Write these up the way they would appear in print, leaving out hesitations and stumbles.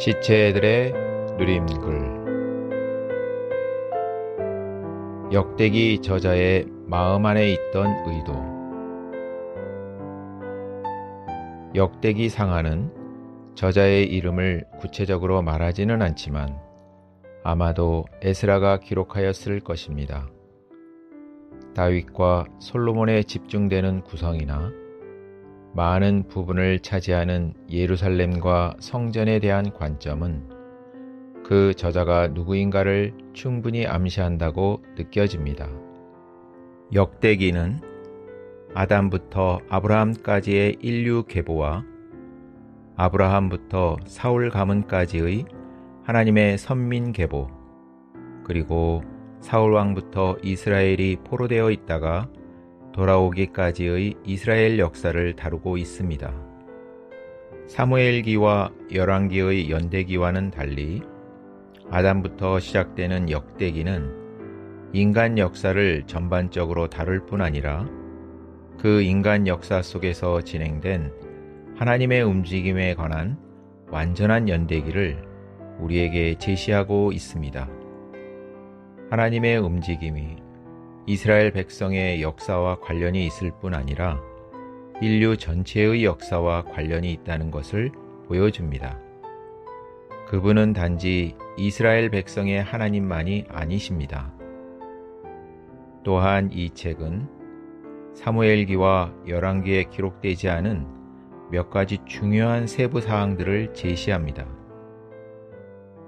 지체들의 누림글. 역대기 저자의 마음 안에 있던 의도. 역대기 상하는 저자의 이름을 구체적으로 말하지는 않지만 아마도 에스라가 기록하였을 것입니다. 다윗과 솔로몬에 집중되는 구성이나 많은 부분을 차지하는 예루살렘과 성전에 대한 관점은 그 저자가 누구인가를 충분히 암시한다고 느껴집니다. 역대기는 아담부터 아브라함까지의 인류 계보와 아브라함부터 사울 가문까지의 하나님의 선민 계보, 그리고 사울 왕부터 이스라엘이 포로되어 있다가 돌아오기까지의 이스라엘 역사를 다루고 있습니다. 사무엘기와 열왕기의 연대기와는 달리 아담부터 시작되는 역대기는 인간 역사를 전반적으로 다룰 뿐 아니라 그 인간 역사 속에서 진행된 하나님의 움직임에 관한 완전한 연대기를 우리에게 제시하고 있습니다. 하나님의 움직임이 이스라엘 백성의 역사와 관련이 있을 뿐 아니라 인류 전체의 역사와 관련이 있다는 것을 보여줍니다. 그분은 단지 이스라엘 백성의 하나님만이 아니십니다. 또한 이 책은 사무엘기와 열왕기에 기록되지 않은 몇 가지 중요한 세부 사항들을 제시합니다.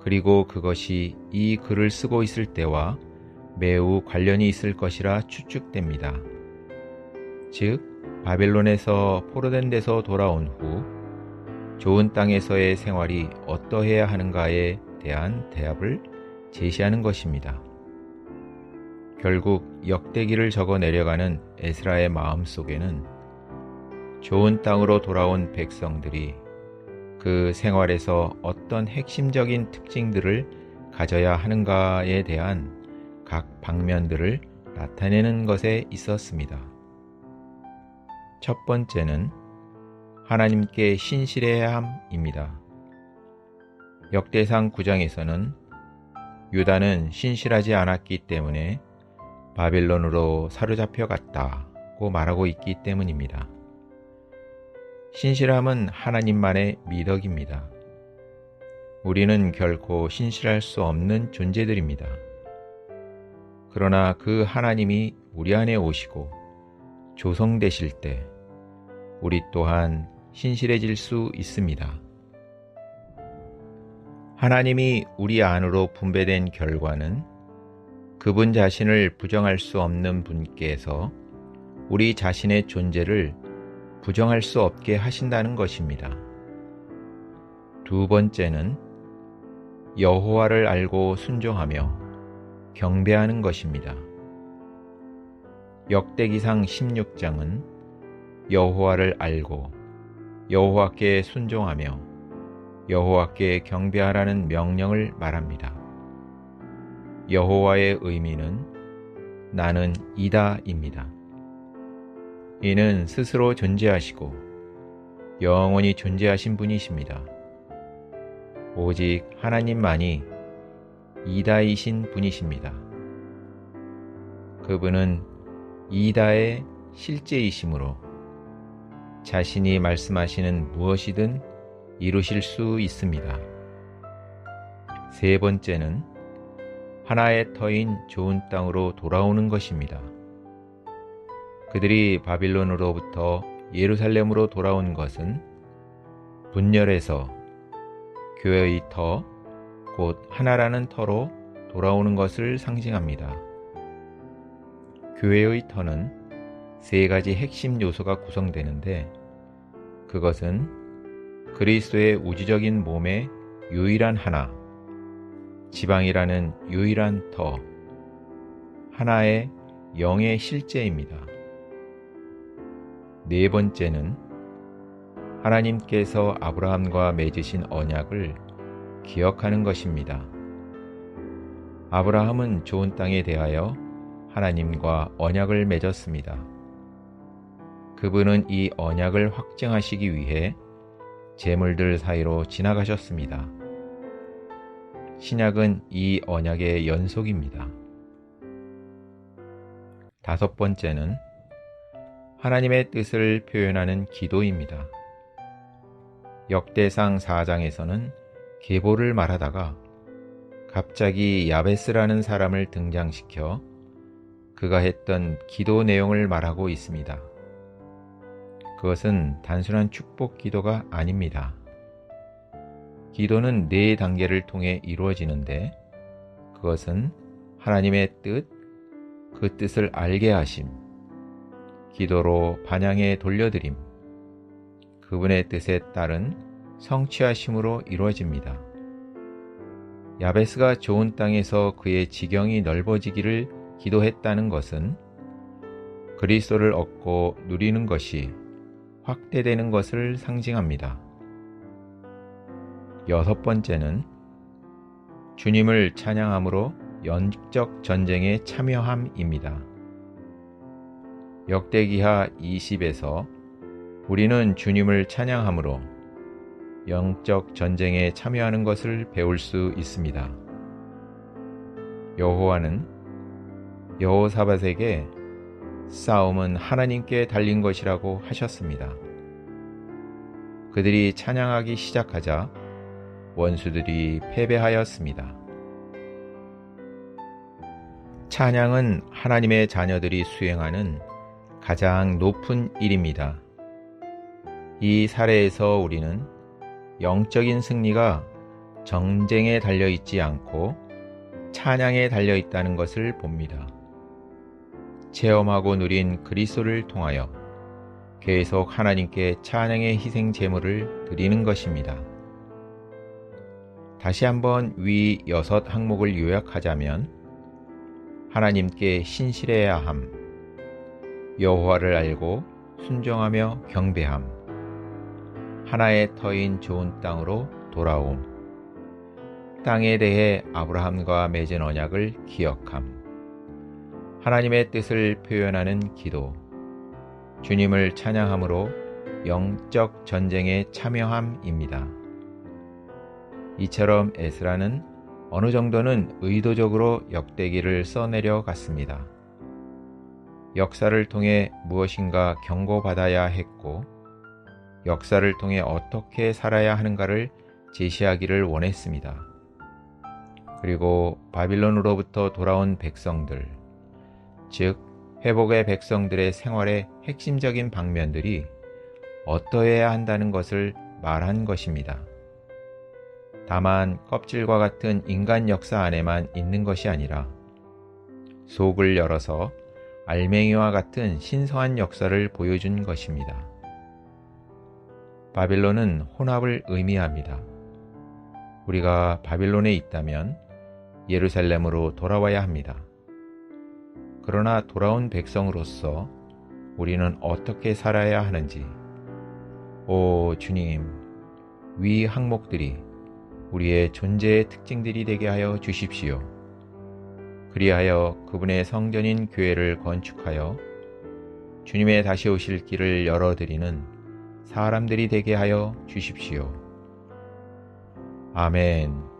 그리고 그것이 이 글을 쓰고 있을 때와 매우 관련이 있을 것이라 추측됩니다. 즉, 바벨론에서 포로된 데서 돌아온 후 좋은 땅에서의 생활이 어떠해야 하는가에 대한 대답을 제시하는 것입니다. 결국 역대기를 적어 내려가는 에스라의 마음 속에는 좋은 땅으로 돌아온 백성들이 그 생활에서 어떤 핵심적인 특징들을 가져야 하는가에 대한 각 방면들을 나타내는 것에 있었습니다. 첫 번째는 하나님께 신실해야 함입니다. 역대상 9장에서는 유다는 신실하지 않았기 때문에 바벨론으로 사로잡혀 갔다고 말하고 있기 때문입니다. 신실함은 하나님만의 미덕입니다. 우리는 결코 신실할 수 없는 존재들입니다. 그러나 그 하나님이 우리 안에 오시고 조성되실 때 우리 또한 신실해질 수 있습니다. 하나님이 우리 안으로 분배된 결과는 그분 자신을 부정할 수 없는 분께서 우리 자신의 존재를 부정할 수 없게 하신다는 것입니다. 두 번째는 여호와를 알고 순종하며 경배하는 것입니다. 역대기상 16장은 여호와를 알고 여호와께 순종하며 여호와께 경배하라는 명령을 말합니다. 여호와의 의미는 나는 이다입니다. 이는 스스로 존재하시고 영원히 존재하신 분이십니다. 오직 하나님만이 이다이신 분이십니다. 그분은 이다의 실제이시므로 자신이 말씀하시는 무엇이든 이루실 수 있습니다. 세 번째는 하나의 터인 좋은 땅으로 돌아오는 것입니다. 그들이 바빌론으로부터 예루살렘으로 돌아온 것은 분열해서 교회의 터, 곧 하나라는 터로 돌아오는 것을 상징합니다. 교회의 터는 세 가지 핵심 요소가 구성되는데 그것은 그리스도의 우주적인 몸의 유일한 하나, 지방이라는 유일한 터, 하나의 영의 실제입니다. 네 번째는 하나님께서 아브라함과 맺으신 언약을 기억하는 것입니다. 아브라함은 좋은 땅에 대하여 하나님과 언약을 맺었습니다. 그분은 이 언약을 확증하시기 위해 제물들 사이로 지나가셨습니다. 신약은 이 언약의 연속입니다. 다섯 번째는 하나님의 뜻을 표현하는 기도입니다. 역대상 4장에서는 계보를 말하다가 갑자기 야베스라는 사람을 등장시켜 그가 했던 기도 내용을 말하고 있습니다. 그것은 단순한 축복 기도가 아닙니다. 기도는 4단계를 통해 이루어지는데 그것은 하나님의 뜻, 그 뜻을 알게 하심, 기도로 반향에 돌려드림, 그분의 뜻에 따른 성취하심으로 이루어집니다. 야베스가 좋은 땅에서 그의 지경이 넓어지기를 기도했다는 것은 그리스도를 얻고 누리는 것이 확대되는 것을 상징합니다. 여섯 번째는 주님을 찬양함으로 영적 전쟁에 참여함입니다. 역대기하 20에서 우리는 주님을 찬양함으로 영적 전쟁에 참여하는 것을 배울 수 있습니다. 여호와는 여호사밧에게 싸움은 하나님께 달린 것이라고 하셨습니다. 그들이 찬양하기 시작하자 원수들이 패배하였습니다. 찬양은 하나님의 자녀들이 수행하는 가장 높은 일입니다. 이 사례에서 우리는 영적인 승리가 전쟁에 달려있지 않고 찬양에 달려있다는 것을 봅니다. 체험하고 누린 그리스도를 통하여 계속 하나님께 찬양의 희생 제물을 드리는 것입니다. 다시 한번 위 6항목을 요약하자면 하나님께 신실해야 함, 여호와를 알고 순종하며 경배함, 하나의 터인 좋은 땅으로 돌아옴, 땅에 대해 아브라함과 맺은 언약을 기억함, 하나님의 뜻을 표현하는 기도, 주님을 찬양함으로 영적 전쟁에 참여함입니다. 이처럼 에스라는 어느 정도는 의도적으로 역대기를 써내려 갔습니다. 역사를 통해 무엇인가 경고받아야 했고 역사를 통해 어떻게 살아야 하는가를 제시하기를 원했습니다. 그리고 바빌론으로부터 돌아온 백성들, 즉 회복의 백성들의 생활의 핵심적인 방면들이 어떠해야 한다는 것을 말한 것입니다. 다만 껍질과 같은 인간 역사 안에만 있는 것이 아니라 속을 열어서 알맹이와 같은 신성한 역사를 보여준 것입니다. 바빌론은 혼합을 의미합니다. 우리가 바빌론에 있다면 예루살렘으로 돌아와야 합니다. 그러나 돌아온 백성으로서 우리는 어떻게 살아야 하는지, 오 주님, 위 항목들이 우리의 존재의 특징들이 되게 하여 주십시오. 그리하여 그분의 성전인 교회를 건축하여 주님의 다시 오실 길을 열어드리는 사람들이 되게 하여 주십시오. 아멘.